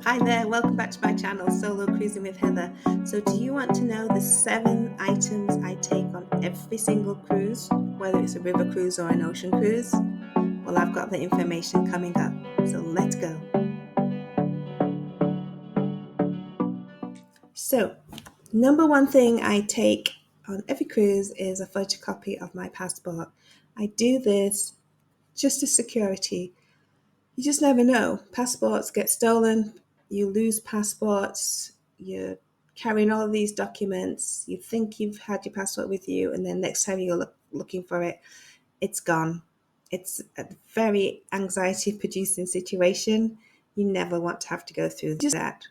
Hi there, welcome back to my channel, Solo Cruising with Heather. So do you want to know the 7 items I take on every single cruise, whether it's a river cruise or an ocean cruise? Well, I've got the information coming up, so let's go. So, number one thing I take on every cruise is a photocopy of my passport. I do this just as security. You just never know. Passports get stolen, you lose passports, you're carrying all of these documents, you think you've had your passport with you, and then next time you're looking for it, it's gone. It's a very anxiety producing situation. You never want to have to go through that.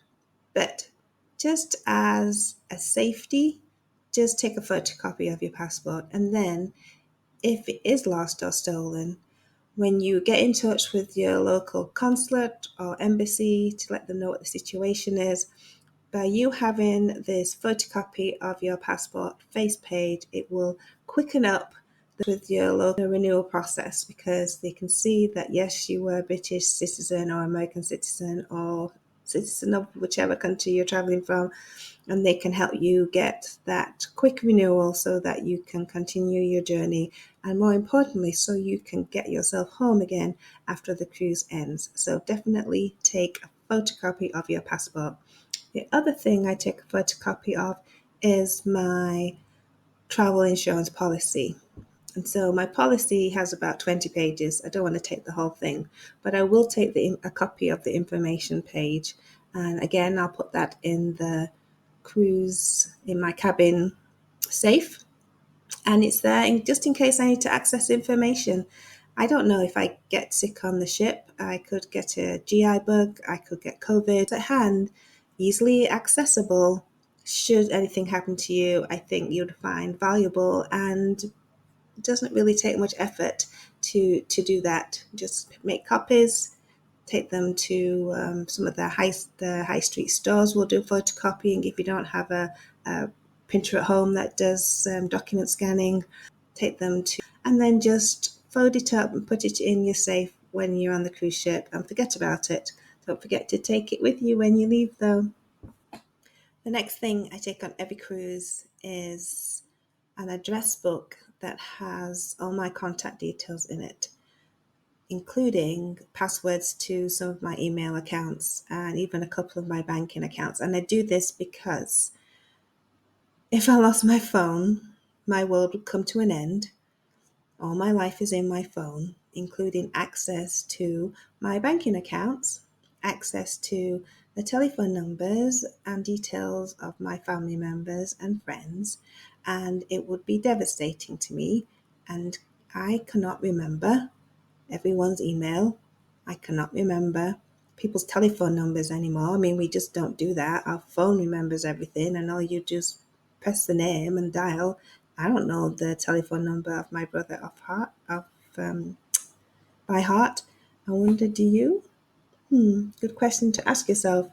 But just as a safety, just take a photocopy of your passport, and then if it is lost or stolen, when you get in touch with your local consulate or embassy to let them know what the situation is, by you having this photocopy of your passport face page, it will quicken up with your local renewal process because they can see that yes, you were a British citizen or American citizen or citizen of whichever country you're traveling from, and they can help you get that quick renewal so that you can continue your journey, and more importantly, so you can get yourself home again after the cruise ends. So definitely take a photocopy of your passport. The other thing I take a photocopy of is my travel insurance policy. And so my policy has about 20 pages. I don't want to take the whole thing, but I will take a copy of the information page. And again, I'll put that in the cruise, in my cabin safe. And it's there just in case I need to access information. I don't know if I get sick on the ship. I could get a GI bug. I could get COVID at hand, easily accessible. Should anything happen to you, I think you'd find valuable, and it doesn't really take much effort to do that. Just make copies, take them to some of the high street stores will do photocopying if you don't have a printer at home that does document scanning. Take them to, and then just fold it up and put it in your safe when you're on the cruise ship and forget about it. Don't forget to take it with you when you leave though. The next thing I take on every cruise is an address book that has all my contact details in it, including passwords to some of my email accounts and even a couple of my banking accounts. And I do this because if I lost my phone, my world would come to an end. All my life is in my phone, including access to my banking accounts, access to the telephone numbers and details of my family members and friends, and it would be devastating to me. And I cannot remember everyone's email. I cannot remember people's telephone numbers anymore. I mean, we just don't do that. Our phone remembers everything, and all you just press the name and dial. I don't know the telephone number of my brother by heart. I wonder, do you? Good question to ask yourself.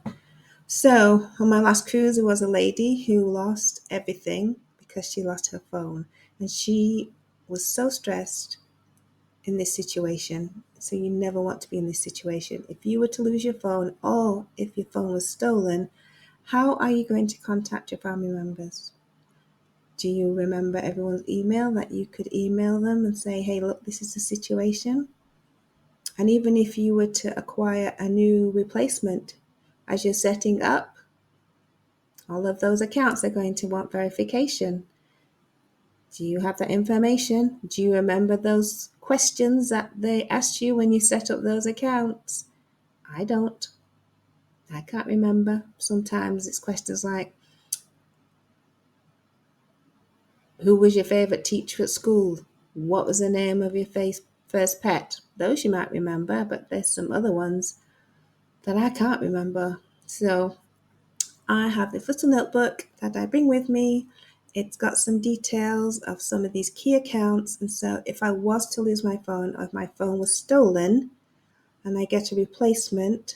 So, on my last cruise, there was a lady who lost everything because she lost her phone, and she was so stressed in this situation. So you never want to be in this situation. If you were to lose your phone or if your phone was stolen, how are you going to contact your family members? Do you remember everyone's email that you could email them and say, hey, look, this is the situation? And even if you were to acquire a new replacement as you're setting up, all of those accounts are going to want verification. Do you have that information? Do you remember those questions that they asked you when you set up those accounts? I don't. I can't remember. Sometimes it's questions like, who was your favourite teacher at school? What was the name of your first pet? Those you might remember, but there's some other ones that I can't remember. So I have this little notebook that I bring with me. It's got some details of some of these key accounts. And so if I was to lose my phone or if my phone was stolen and I get a replacement,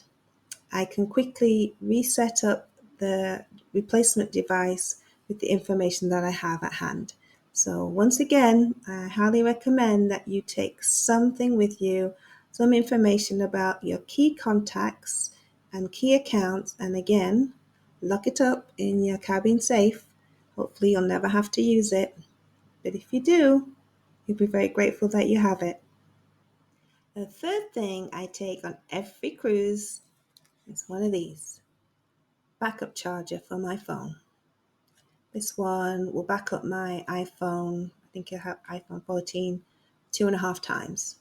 I can quickly reset up the replacement device with the information that I have at hand. So once again, I highly recommend that you take something with you, some information about your key contacts and key accounts, and again, lock it up in your cabin safe. Hopefully you'll never have to use it, but if you do, you'll be very grateful that you have it. The third thing I take on every cruise is one of these: backup charger for my phone. This one will back up my iPhone, I think I have iPhone 14, 2.5 times.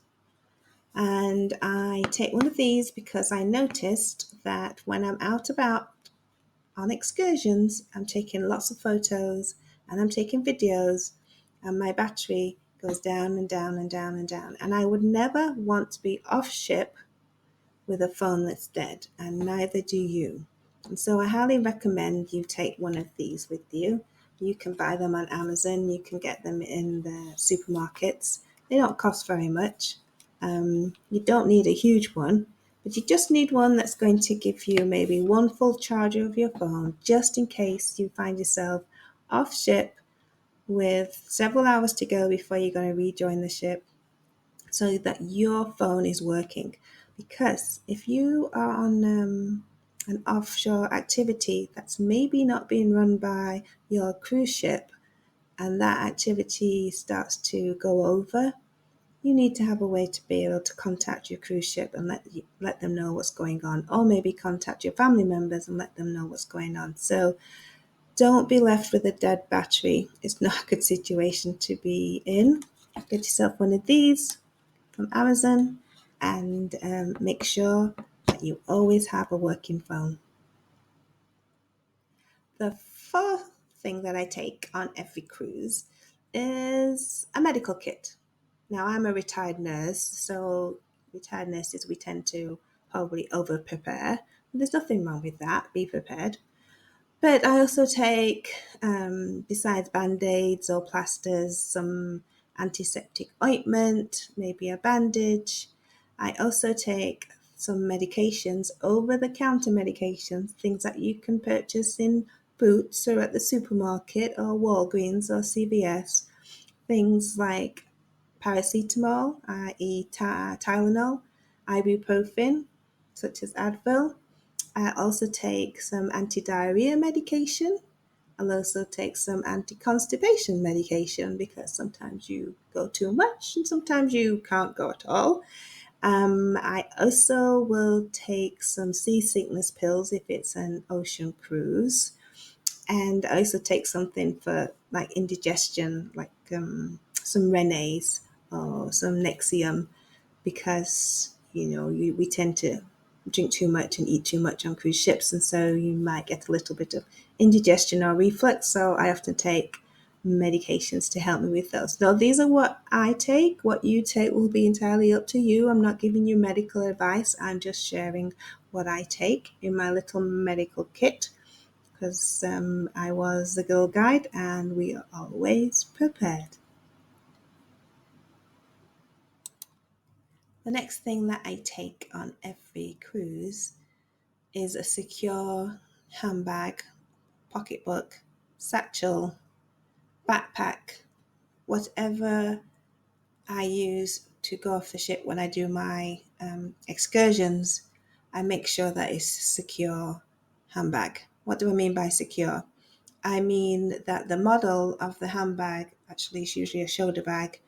And I take one of these because I noticed that when I'm out about on excursions, I'm taking lots of photos and I'm taking videos, and my battery goes down and down and down and down. And I would never want to be off ship with a phone that's dead, and neither do you. And so I highly recommend you take one of these with you. You can buy them on Amazon, you can get them in the supermarkets. They don't cost very much. You don't need a huge one, but you just need one that's going to give you maybe one full charger of your phone, just in case you find yourself off ship with several hours to go before you're going to rejoin the ship, so that your phone is working. Because if you are on an offshore activity that's maybe not being run by your cruise ship, and that activity starts to go over, you need to have a way to be able to contact your cruise ship and let them know what's going on, or maybe contact your family members and let them know what's going on. So don't be left with a dead battery. It's not a good situation to be in. Get yourself one of these from Amazon, and make sure that you always have a working phone. The fourth thing that I take on every cruise is a medical kit. Now, I'm a retired nurse, so retired nurses, we tend to probably over prepare. There's nothing wrong with that, be prepared. But I also take, besides band-aids or plasters, some antiseptic ointment, maybe a bandage. I also take some medications, over-the-counter medications, things that you can purchase in Boots or at the supermarket or Walgreens or CVS. Things like paracetamol, i.e. Tylenol, ibuprofen, such as Advil. I also take some anti-diarrhea medication. I'll also take some anti-constipation medication because sometimes you go too much and sometimes you can't go at all. I also will take some seasickness pills if it's an ocean cruise. And I also take something for like indigestion, like some Renes or some Nexium, because we tend to drink too much and eat too much on cruise ships, and so you might get a little bit of indigestion or reflux. So I often take medications to help me with those. Now, these are what I take. What you take will be entirely up to you. I'm not giving you medical advice. I'm just sharing what I take in my little medical kit, because I was the girl guide and we are always prepared. The next thing that I take on every cruise is a secure handbag, pocketbook, satchel, backpack, whatever I use to go off the ship when I do my excursions. I make sure that it's a secure handbag. What do I mean by secure? I mean that the model of the handbag, actually it's usually a shoulder bag,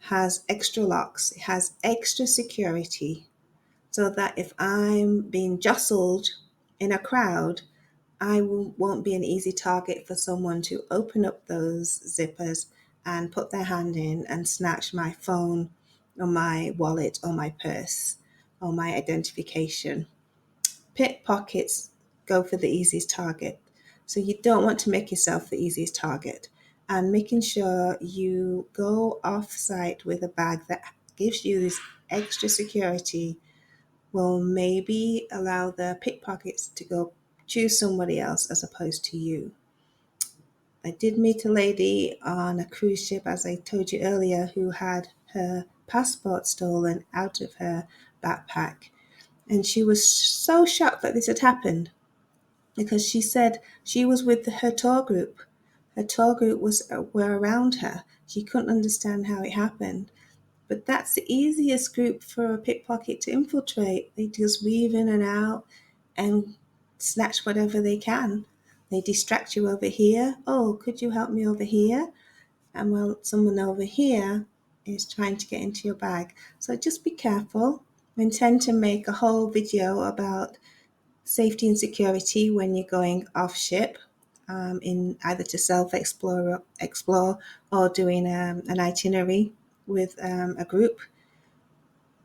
has extra locks, it has extra security, so that if I'm being jostled in a crowd, won't be an easy target for someone to open up those zippers and put their hand in and snatch my phone or my wallet or my purse or my identification. Pickpockets go for the easiest target. So you don't want to make yourself the easiest target. And making sure you go off site with a bag that gives you this extra security will maybe allow the pickpockets to go choose somebody else as opposed to you. I did meet a lady on a cruise ship, as I told you earlier, who had her passport stolen out of her backpack. And she was so shocked that this had happened, because she said she was with her tour group. Her tour group were around her. She couldn't understand how it happened. But that's the easiest group for a pickpocket to infiltrate. They just weave in and out. and snatch whatever they can. They distract you over here. Oh, could you help me over here? And well, someone over here is trying to get into your bag. So just be careful. I intend to make a whole video about safety and security when you're going off ship, in either to explore or doing an itinerary with a group.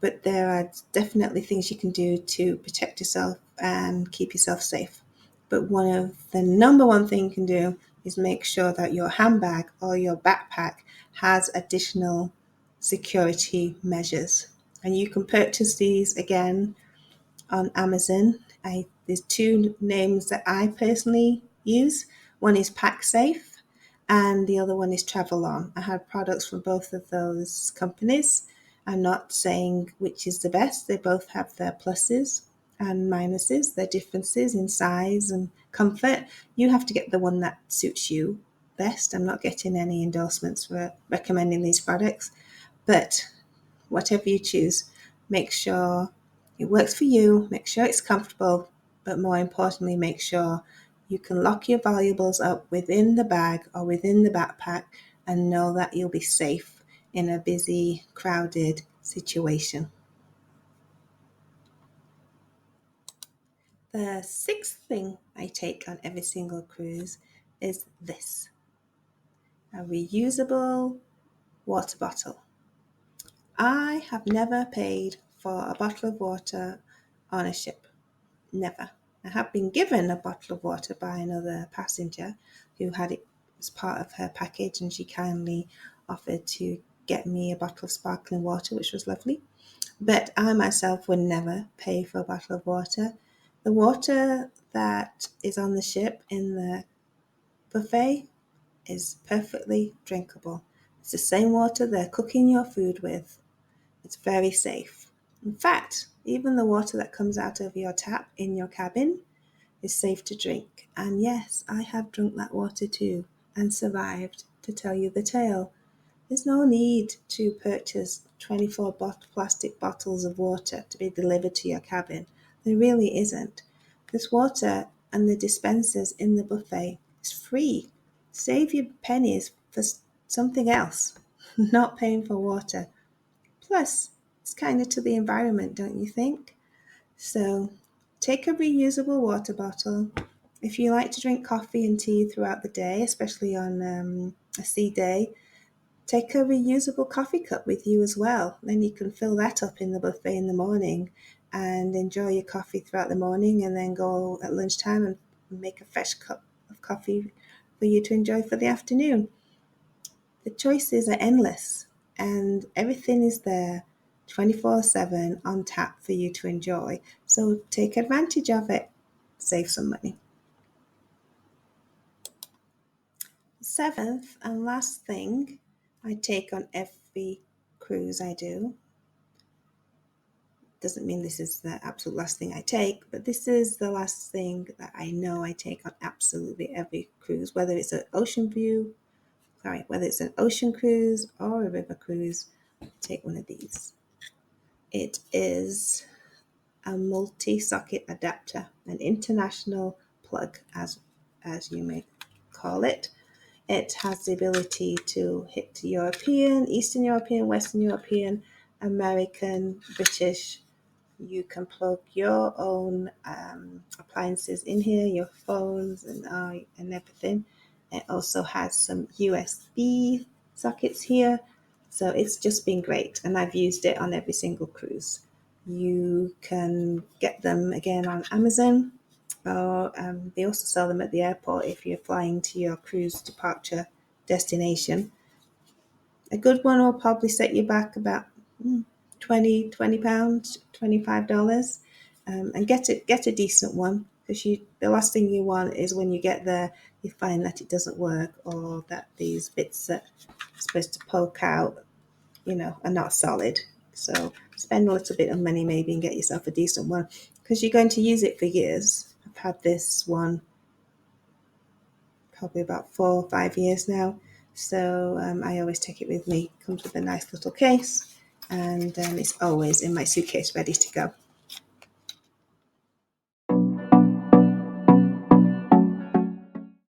But there are definitely things you can do to protect yourself and keep yourself safe. But one of the number one thing you can do is make sure that your handbag or your backpack has additional security measures. And you can purchase these again on Amazon. There's two names that I personally use. One is Pacsafe and the other one is Travelon. I have products from both of those companies. I'm not saying which is the best. They both have their pluses and minuses, their differences in size and comfort. You have to get the one that suits you best. I'm not getting any endorsements for recommending these products, but whatever you choose, make sure it works for you, make sure it's comfortable, but more importantly, make sure you can lock your valuables up within the bag or within the backpack and know that you'll be safe in a busy, crowded situation. The sixth thing I take on every single cruise is this: a reusable water bottle. I have never paid for a bottle of water on a ship. Never. I have been given a bottle of water by another passenger who had it as part of her package, and she kindly offered to get me a bottle of sparkling water, which was lovely. But I myself would never pay for a bottle of water. The water that is on the ship in the buffet is perfectly drinkable. It's the same water they're cooking your food with. It's very safe. In fact, even the water that comes out of your tap in your cabin is safe to drink. And yes, I have drunk that water too and survived, to tell you the tale. There's no need to purchase 24 plastic bottles of water to be delivered to your cabin. There really isn't. This water and the dispensers in the buffet is free. Save your pennies for something else, not paying for water. Plus, it's kinder to the environment, don't you think? So, take a reusable water bottle. If you like to drink coffee and tea throughout the day, especially on a sea day, take a reusable coffee cup with you as well. Then you can fill that up in the buffet in the morning and enjoy your coffee throughout the morning, and then go at lunchtime and make a fresh cup of coffee for you to enjoy for the afternoon. The choices are endless, and everything is there 24/7 on tap for you to enjoy. So take advantage of it, save some money. Seventh and last thing I take on every cruise I do. Doesn't mean this is the absolute last thing I take, but this is the last thing that I know I take on absolutely every cruise, whether it's an ocean cruise or a river cruise. Take one of these. It is a multi-socket adapter, an international plug, as you may call it. It has the ability to hit European, Eastern European, Western European, American, British. You can plug your own appliances in here, your phones and everything. It also has some USB sockets here. So it's just been great, and I've used it on every single cruise. You can get them again on Amazon, or they also sell them at the airport if you're flying to your cruise departure destination. A good one will probably set you back about £20, $25, and get a decent one, because the last thing you want is when you get there you find that it doesn't work, or that these bits that are supposed to poke out, are not solid. So spend a little bit of money maybe and get yourself a decent one, because you're going to use it for years. I've had this one probably about 4 or 5 years now. So I always take it with me. It comes with a nice little case, and it's always in my suitcase ready to go.